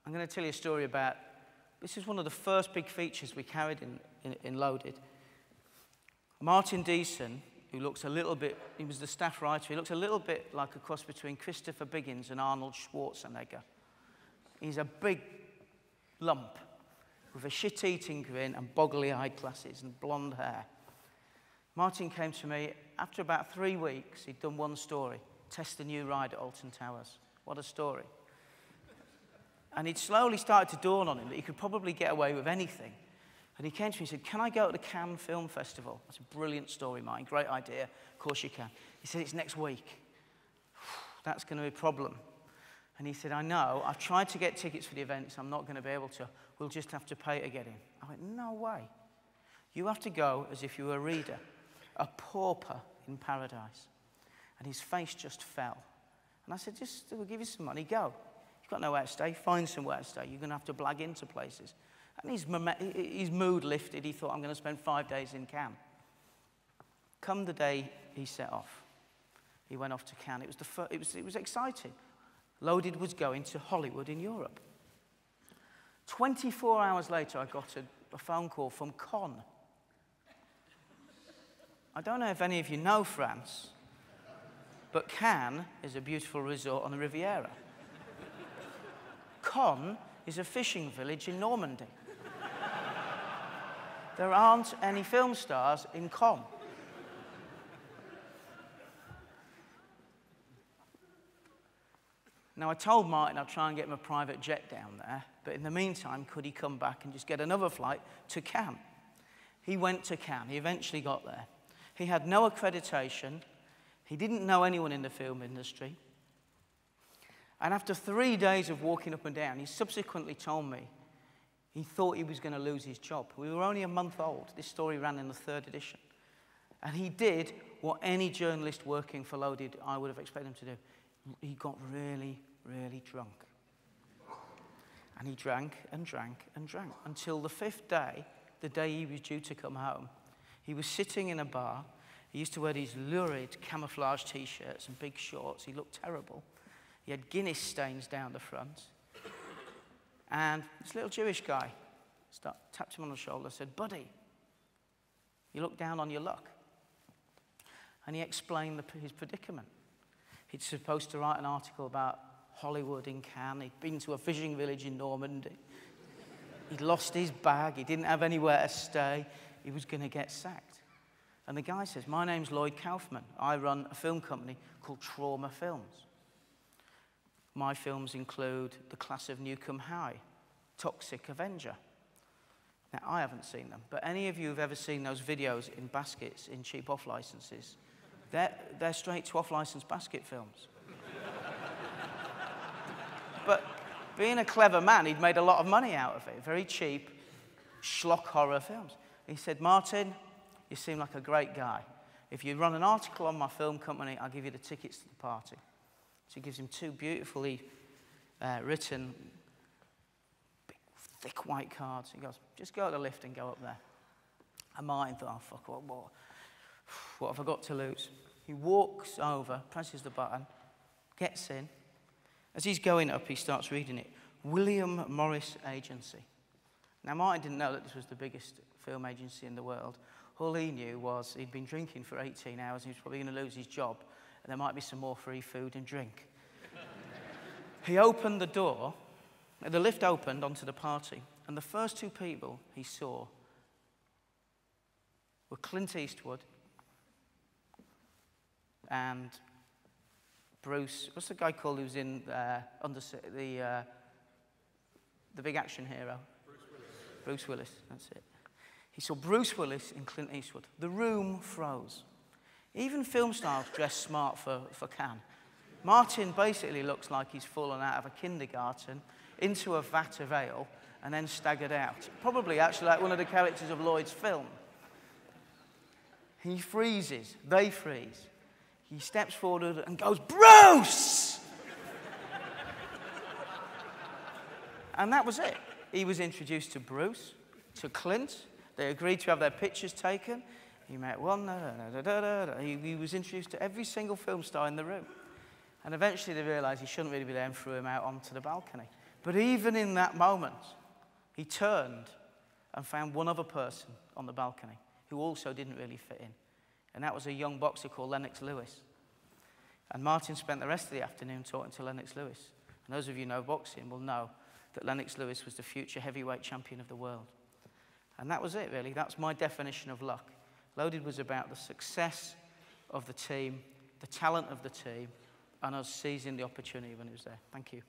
I'm going to tell you a story about, this is one of the first big features we carried in Loaded. Martin Deason, who looks a little bit, he was the staff writer, he looks a little bit like a cross between Christopher Biggins and Arnold Schwarzenegger. He's a big lump with a shit-eating grin and boggly-eyed glasses and blonde hair. Martin came to me after about 3 weeks. He'd done one story, test a new ride at Alton Towers. What a story. And it slowly started to dawn on him that he could probably get away with anything. And he came to me and said, can I go to the Cannes Film Festival? That's a brilliant story, Martin. Great idea. Of course you can. He said, it's next week. That's going to be a problem. And he said, I know. I've tried to get tickets for the events. I'm not going to be able to. We'll just have to pay to get in. I went, no way. You have to go as if you were a reader, a pauper in paradise. And his face just fell. And I said, just, we'll give you some money. Go. You've got nowhere to stay. Find somewhere to stay. You're going to have to blag into places. And his mood lifted. He thought, I'm going to spend 5 days in Cannes. Come the day he set off, he went off to Cannes. It was exciting. Loaded was going to Hollywood in Europe. 24 hours later, I got a phone call from Cannes. I don't know if any of you know France, but Cannes is a beautiful resort on the Riviera. Cannes is a fishing village in Normandy. There aren't any film stars in Cannes. Now, I told Martin I'd try and get him a private jet down there, but in the meantime, could he come back and just get another flight to Cannes? He went to Cannes. He eventually got there. He had no accreditation. He didn't know anyone in the film industry. And after 3 days of walking up and down, he subsequently told me he thought he was going to lose his job. We were only a month old. This story ran in the 3rd edition. And he did what any journalist working for Loaded I would have expected him to do. He got really, really drunk. And he drank and drank and drank until the 5th day, the day he was due to come home. He was sitting in a bar. He used to wear these lurid camouflage T-shirts and big shorts. He looked terrible. He had Guinness stains down the front. And this little Jewish guy tapped him on the shoulder and said, buddy, you look down on your luck. And he explained his predicament. He'd supposed to write an article about Hollywood in Cannes. He'd been to a fishing village in Normandy. He'd lost his bag. He didn't have anywhere to stay. He was going to get sacked. And the guy says, my name's Lloyd Kaufman. I run a film company called Trauma Films. My films include The Class of Newcomb High, Toxic Avenger. Now, I haven't seen them, but any of you who've ever seen those videos in baskets in cheap off-licenses, they're straight to off-license basket films. But being a clever man, he'd made a lot of money out of it. Very cheap schlock horror films. He said, Martin, you seem like a great guy. If you run an article on my film company, I'll give you the tickets to the party. So he gives him 2 beautifully written, big, thick white cards. He goes, just go to the lift and go up there. And Martin thought, oh, fuck, what have I got to lose? He walks over, presses the button, gets in. As he's going up, he starts reading it. William Morris Agency. Now, Martin didn't know that this was the biggest film agency in the world. All he knew was he'd been drinking for 18 hours and he was probably going to lose his job. And there might be some more free food and drink. He opened the door, the lift opened onto the party, and the first 2 people he saw were Clint Eastwood and Bruce, what's the guy called who was in the big action hero? Bruce Willis, that's it. He saw Bruce Willis and Clint Eastwood. The room froze. Even film stars dress smart for Cannes. Martin basically looks like he's fallen out of a kindergarten into a vat of ale and then staggered out. Probably actually like one of the characters of Lloyd's film. He freezes, they freeze. He steps forward and goes, Bruce! And that was it. He was introduced to Bruce, to Clint. They agreed to have their pictures taken. He met one, he was introduced to every single film star in the room. And eventually they realised he shouldn't really be there and threw him out onto the balcony. But even in that moment, he turned and found one other person on the balcony who also didn't really fit in. And that was a young boxer called Lennox Lewis. And Martin spent the rest of the afternoon talking to Lennox Lewis. And those of you who know boxing will know that Lennox Lewis was the future heavyweight champion of the world. And that was it, really. That's my definition of luck. Loaded was about the success of the team, the talent of the team, and us seizing the opportunity when it was there. Thank you.